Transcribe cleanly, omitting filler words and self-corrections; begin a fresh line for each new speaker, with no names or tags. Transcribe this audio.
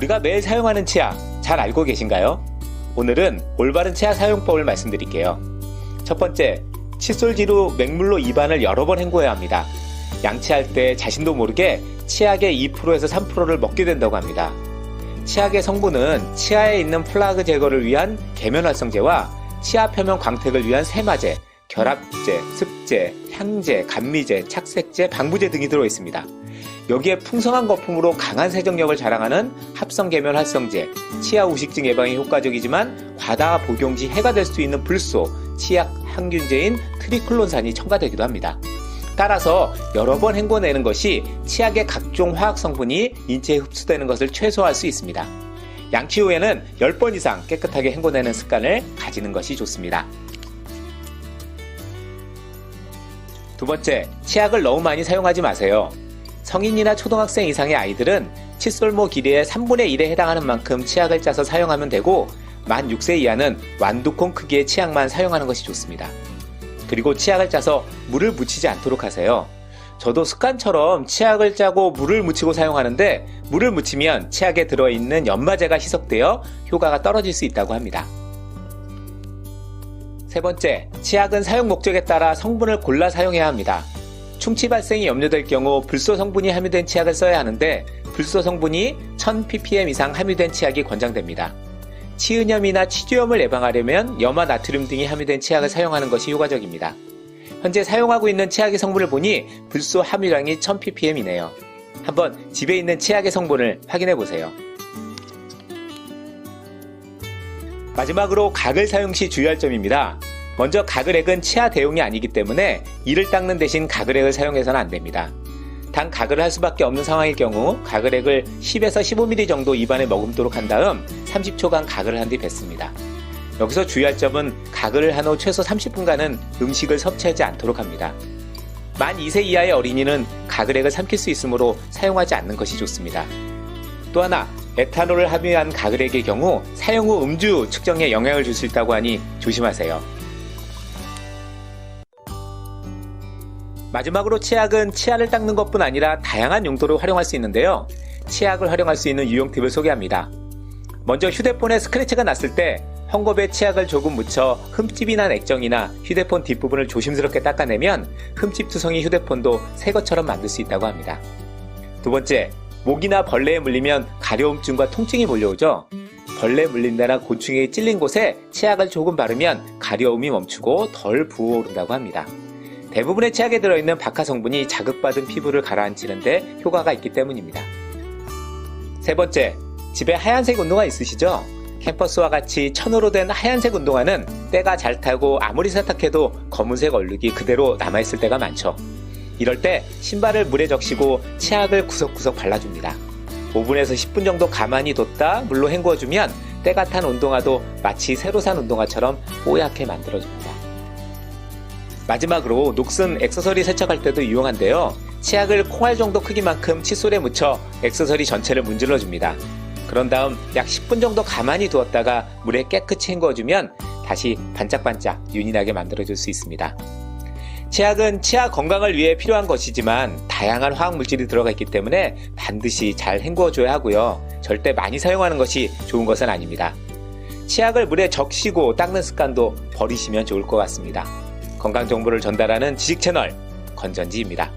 우리가 매일 사용하는 치약 잘 알고 계신가요? 오늘은 올바른 치약 사용법을 말씀드릴게요. 첫 번째, 칫솔지로 맹물로 입안을 여러 번 헹궈야 합니다. 양치할 때 자신도 모르게 치약의 2%에서 3%를 먹게 된다고 합니다. 치약의 성분은 치아에 있는 플라그 제거를 위한 계면활성제와 치아 표면 광택을 위한 세마제, 결합제, 습제, 향제, 감미제, 착색제, 방부제 등이 들어있습니다. 여기에 풍성한 거품으로 강한 세정력을 자랑하는 합성 계면 활성제, 치아 우식증 예방에 효과적이지만 과다 복용 시 해가 될 수 있는 불소, 치약 항균제인 트리클론산이 첨가되기도 합니다. 따라서 여러 번 헹궈내는 것이 치약의 각종 화학 성분이 인체에 흡수되는 것을 최소화할 수 있습니다. 양치 후에는 10번 이상 깨끗하게 헹궈내는 습관을 가지는 것이 좋습니다. 두 번째, 치약을 너무 많이 사용하지 마세요. 성인이나 초등학생 이상의 아이들은 칫솔모 길이의 3분의 1에 해당하는 만큼 치약을 짜서 사용하면 되고, 만 6세 이하는 완두콩 크기의 치약만 사용하는 것이 좋습니다. 그리고 치약을 짜서 물을 묻히지 않도록 하세요. 저도 습관처럼 치약을 짜고 물을 묻히고 사용하는데, 물을 묻히면 치약에 들어있는 연마제가 희석되어 효과가 떨어질 수 있다고 합니다. 세 번째, 치약은 사용 목적에 따라 성분을 골라 사용해야 합니다. 충치 발생이 염려될 경우 불소 성분이 함유된 치약을 써야 하는데, 불소 성분이 1000ppm 이상 함유된 치약이 권장됩니다. 치은염이나 치주염을 예방하려면 염화 나트륨 등이 함유된 치약을 사용하는 것이 효과적입니다. 현재 사용하고 있는 치약의 성분을 보니 불소 함유량이 1000ppm이네요. 한번 집에 있는 치약의 성분을 확인해 보세요. 마지막으로 가글 사용 시 주의할 점입니다. 먼저 가글액은 치아 대용이 아니기 때문에 이를 닦는 대신 가글액을 사용해서는 안됩니다. 단 가글을 할 수밖에 없는 상황일 경우 가글액을 10에서 15ml 정도 입안에 머금도록 한 다음 30초간 가글을 한 뒤 뱉습니다. 여기서 주의할 점은 가글을 한 후 최소 30분간은 음식을 섭취하지 않도록 합니다. 만 2세 이하의 어린이는 가글액을 삼킬 수 있으므로 사용하지 않는 것이 좋습니다. 또 하나, 에탄올을 함유한 가글액의 경우 사용 후 음주 측정에 영향을 줄 수 있다고 하니 조심하세요. 마지막으로 치약은 치아를 닦는 것뿐 아니라 다양한 용도로 활용할 수 있는데요. 치약을 활용할 수 있는 유용 팁을 소개합니다. 먼저 휴대폰에 스크래치가 났을 때 헝겊에 치약을 조금 묻혀 흠집이 난 액정이나 휴대폰 뒷부분을 조심스럽게 닦아내면 흠집 투성이 휴대폰도 새 것처럼 만들 수 있다고 합니다. 두 번째, 모기나 벌레에 물리면 가려움증과 통증이 몰려오죠. 벌레 물린 데나 곤충에 찔린 곳에 치약을 조금 바르면 가려움이 멈추고 덜 부어오른다고 합니다. 대부분의 치약에 들어있는 박하 성분이 자극받은 피부를 가라앉히는 데 효과가 있기 때문입니다. 세 번째, 집에 하얀색 운동화 있으시죠? 캠퍼스와 같이 천으로 된 하얀색 운동화는 때가 잘 타고 아무리 세탁해도 검은색 얼룩이 그대로 남아있을 때가 많죠. 이럴 때 신발을 물에 적시고 치약을 구석구석 발라줍니다. 5분에서 10분 정도 가만히 뒀다 물로 헹궈주면 때가 탄 운동화도 마치 새로 산 운동화처럼 뽀얗게 만들어줍니다. 마지막으로 녹슨 액세서리 세척할 때도 유용한데요. 치약을 콩알 정도 크기만큼 칫솔에 묻혀 액세서리 전체를 문질러줍니다. 그런 다음 약 10분 정도 가만히 두었다가 물에 깨끗이 헹궈주면 다시 반짝반짝 윤이 나게 만들어줄 수 있습니다. 치약은 치아 건강을 위해 필요한 것이지만 다양한 화학물질이 들어가 있기 때문에 반드시 잘 헹궈줘야 하고요. 절대 많이 사용하는 것이 좋은 것은 아닙니다. 치약을 물에 적시고 닦는 습관도 버리시면 좋을 것 같습니다. 건강 정보를 전달하는 지식 채널 건전지입니다.